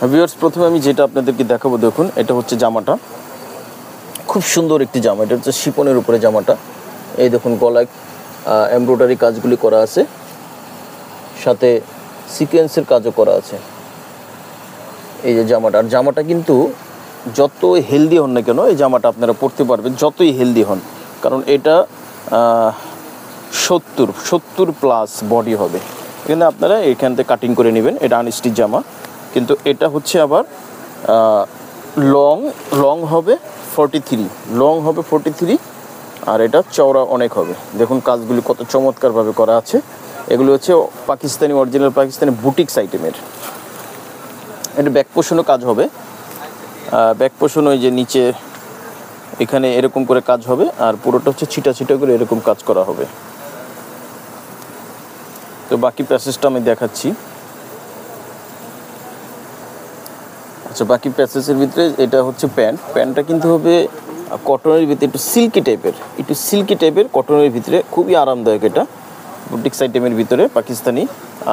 Viewers, প্রথমে আমি যেটা আপনাদেরকে দেখাবো, দেখুন এটা হচ্ছে জামাটা, খুব সুন্দর একটি জামা। এটা হচ্ছে শিপনের উপরে জামাটা। এই দেখুন গলায় এমব্রয়ডারি কাজগুলি করা আছে, সাথে সিকোয়েন্সের কাজও করা আছে। এই যে জামাটা, আর জামাটা কিন্তু যতই হেলদি হন না কেন এই জামাটা আপনারা পরতে পারবেন, যতই হেলদি হন, কারণ এটা 70 প্লাস বডি হবে। এখানে আপনারা এখান থেকে কাটিং করে নেবেন। এটা আনস্টিচ জামা, কিন্তু এটা হচ্ছে আবার লং হবে 43, আর এটা চওড়া অনেক হবে। দেখুন কাজগুলি কত চমৎকারভাবে করা আছে। এগুলো হচ্ছে পাকিস্তানি, অরিজিনাল পাকিস্তানি বুটিক্স আইটেমের। এটা ব্যাক পোষণও কাজ হবে। ব্যাক পোষণ ওই যে নিচে এখানে এরকম করে কাজ হবে, আর পুরোটা হচ্ছে ছিটা করে এরকম কাজ করা হবে। তো বাকি প্যাসেজটা আমি দেখাচ্ছি। আচ্ছা, বাকি প্যাসেজের ভিতরে এটা হচ্ছে প্যান্টটা কিন্তু হবে কটনের ভিতরে, একটু সিল্কি টাইপের কটনের ভিতরে, খুবই আরামদায়ক। এটা বুটিক্স আইটেমের ভিতরে পাকিস্তানি।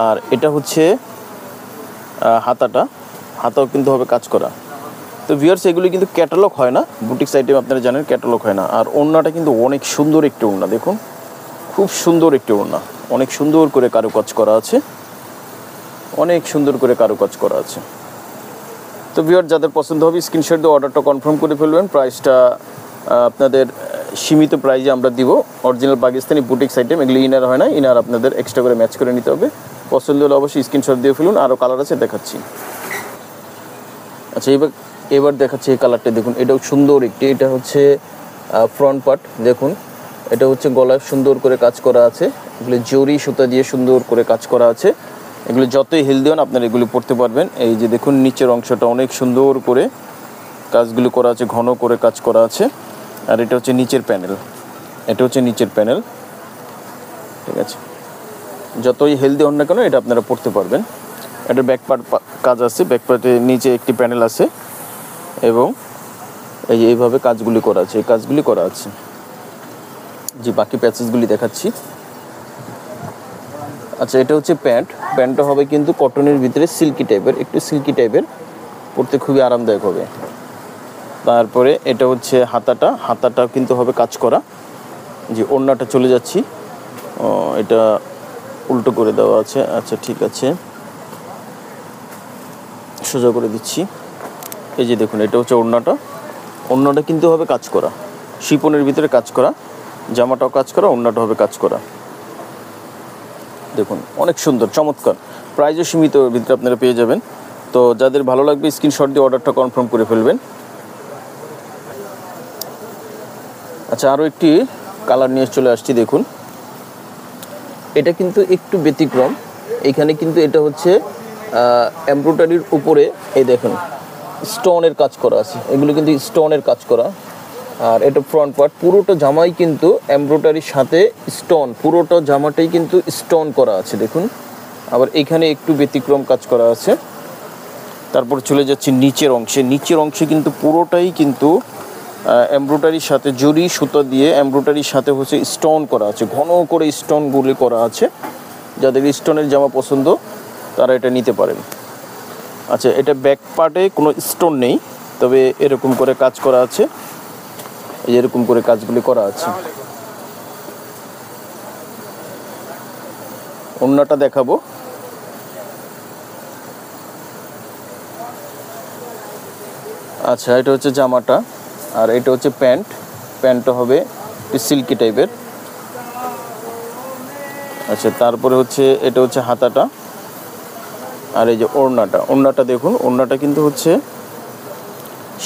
আর এটা হচ্ছে হাতাও কিন্তু হবে কাজ করা। তো ভিউয়ার্স, এগুলি কিন্তু ক্যাটালগ হয় না, বুটিক্স আইটেম আপনারা জানেন ক্যাটালগ হয় না। আর ওড়নাটা কিন্তু অনেক সুন্দর একটি ওড়না, দেখুন খুব সুন্দর একটি ওড়না, অনেক সুন্দর করে কারুকাজ করা আছে, তো ভিউয়ার যাদের পছন্দ হবে স্ক্রিনশট দিয়ে অর্ডারটা কনফার্ম করে ফেলবেন। প্রাইসটা আপনাদের সীমিত প্রাইজে আমরা দিব। অরিজিনাল পাকিস্তানি বুটিক্স আইটেম, এগুলি ইনার হয় না, ইনার আপনাদের এক্সট্রা করে ম্যাচ করে নিতে হবে। পছন্দ হলে অবশ্যই স্ক্রিনশট দিয়ে ফেলুন। আরও কালার আছে, দেখাচ্ছি। আচ্ছা, এবার দেখাচ্ছি এই কালারটা। দেখুন এটাও সুন্দর একটি, এটা হচ্ছে ফ্রন্ট পার্ট। দেখুন এটা হচ্ছে গলায় সুন্দর করে কাজ করা আছে, এগুলো জরি সুতা দিয়ে সুন্দর করে কাজ করা আছে। এগুলো যতই হেলদি হন আপনারা এগুলি পরতে পারবেন। এই যে দেখুন নিচের অংশটা অনেক সুন্দর করে কাজগুলো করা আছে, ঘন করে কাজ করা আছে। আর এটা হচ্ছে নিচের প্যানেল, ঠিক আছে। যতই হেলদি হন না কেন এটা আপনারা পরতে পারবেন। এটা ব্যাক পার্ট কাজ আছে, ব্যাক পার্টের নিচে একটি প্যানেল আছে, এবং এই যে এইভাবে কাজগুলি করা আছে, যে বাকি প্যাচেসগুলি দেখাচ্ছি। আচ্ছা, এটা হচ্ছে প্যান্টটা হবে কিন্তু কটনের ভিতরে একটু সিল্কি টাইপের, পরতে খুবই আরামদায়ক হবে। তারপরে এটা হচ্ছে হাতাটা কিন্তু হবে কাজ করা। যে ওড়নাটা চলে যাচ্ছি, এটা উল্টো করে দেওয়া আছে। আচ্ছা ঠিক আছে, সোজা করে দিচ্ছি। এই যে দেখুন এটা হচ্ছে ওড়নাটা কিন্তু হবে কাজ করা, শিপনের ভিতরে কাজ করা, জামাটাও কাজ করা, ওড়নাটা হবে কাজ করা। দেখুন অনেক সুন্দর, চমৎকার। প্রাইজও সীমিত ভিতরে আপনারা পেয়ে যাবেন। তো যাদের ভালো লাগবে স্ক্রিনশট দিয়ে অর্ডারটা কনফার্ম করে ফেলবেন। আচ্ছা, আরও একটি কালার নিয়ে চলে আসছি। দেখুন এটা কিন্তু একটু ব্যতিক্রম। এখানে কিন্তু এটা হচ্ছে এমব্রয়ডারির উপরে এই দেখুন স্টোনের কাজ করা আছে, এগুলো কিন্তু স্টোনের কাজ করা। আর এটা ফ্রন্ট পার্ট, পুরোটা জামাই কিন্তু এমব্রয়ডারির সাথে স্টোন, পুরোটা জামাটাই কিন্তু স্টোন করা আছে। দেখুন আবার এখানে একটু ব্যতিক্রম কাজ করা আছে। তারপর চলে যাচ্ছি নিচের অংশে কিন্তু পুরোটাই কিন্তু এমব্রয়ডারির সাথে জরি সুতো দিয়ে এমব্রয়ডারির সাথে হচ্ছে স্টোন করা আছে, ঘন করে স্টোনগুলি করা আছে। যাদের স্টোনের জামা পছন্দ তারা এটা নিতে পারেন। আচ্ছা, এটা ব্যাক পার্টে কোনো স্টোন নেই, তবে এরকম করে কাজ করা আছে, এরকম করে কাজগুলি করা আছে। ওড়নাটা দেখাবো। আচ্ছা, এটা হচ্ছে জামাটা, আর এটা হচ্ছে প্যান্টটা হবে সিল্কি টাইপের। আচ্ছা, তারপরে হচ্ছে এটা হচ্ছে হাতাটা, আর এই যে ওড়নাটা দেখুন, ওড়নাটা কিন্তু হচ্ছে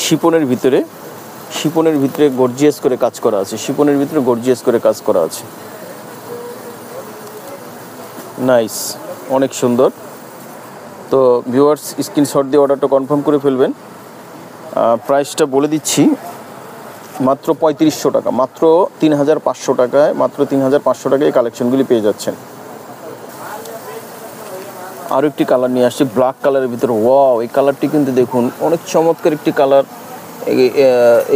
শিপনের ভিতরে গর্জিয়াস করে কাজ করা আছে, নাইস, অনেক সুন্দর। তো ভিউয়ার্স স্ক্রিনশট দিয়ে অর্ডারটা কনফার্ম করে ফেলবেন। প্রাইসটা বলে দিচ্ছি, মাত্র 3500 টাকা, মাত্র 3500 টাকায়, এই কালেকশনগুলি পেয়ে যাচ্ছেন। আরও একটি কালার নিয়ে আসছি ব্ল্যাক কালারের ভিতরে। ওয়াও, এই কালারটি কিন্তু দেখুন অনেক চমৎকার একটি কালার।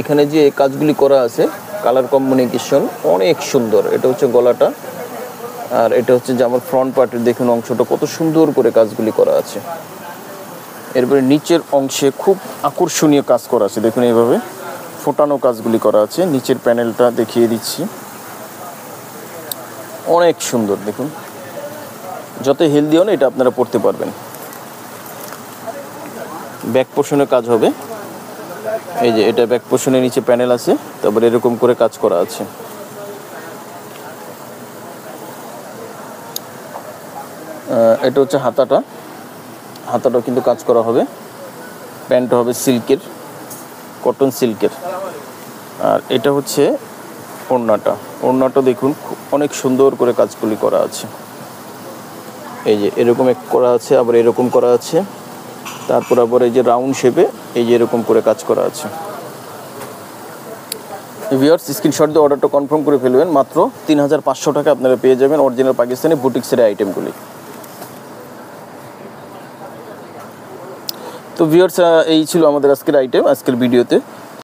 এখানে যে কাজগুলি করা আছে, কালার কম্বিনেশন অনেক সুন্দর। এটা হচ্ছে গলাটা, আর এটা হচ্ছে জামার ফ্রন্ট পার্টের দেখুন অংশটা কত সুন্দর করে কাজগুলি করা আছে। এরপরে নিচের অংশে খুব আকর্ষণীয় কাজ করা আছে, দেখুন এইভাবে ফোটানো কাজগুলি করা আছে। নিচের প্যানেলটা দেখিয়ে দিচ্ছি, অনেক সুন্দর। দেখুন যত হেলদি হন এটা আপনারা পরতে পারবেন। ব্যাক পোর্শনে কাজ হবে, এই যে এটা ব্যাক পোর্শনের নিচে প্যানেল আছে, তারপরে এরকম করে কাজ করা আছে। এটা হচ্ছে হাতাটাও কিন্তু কাজ করা হবে। প্যান্টটা হবে সিল্কের, কটন সিল্কের। আর এটা হচ্ছে ওড়নাটা দেখুন অনেক সুন্দর করে কাজগুলি করা আছে। এই যে এরকম এক করা আছে, আবার এরকম করা আছে, তারপর আবার এই যে রাউন্ড শেপে এই যে এরকম করে কাজ করা আছে। ভিউয়ার্স, স্ক্রিনশট দিয়ে অর্ডারটা কনফার্ম করে ফেলবেন। মাত্র 3500 টাকা আপনারা পেয়ে যাবেন অরিজিনাল পাকিস্তানি বুটিক্সের আইটেমগুলি। তো ভিউয়ার্স, এই ছিল আমাদের আজকের ভিডিওতে।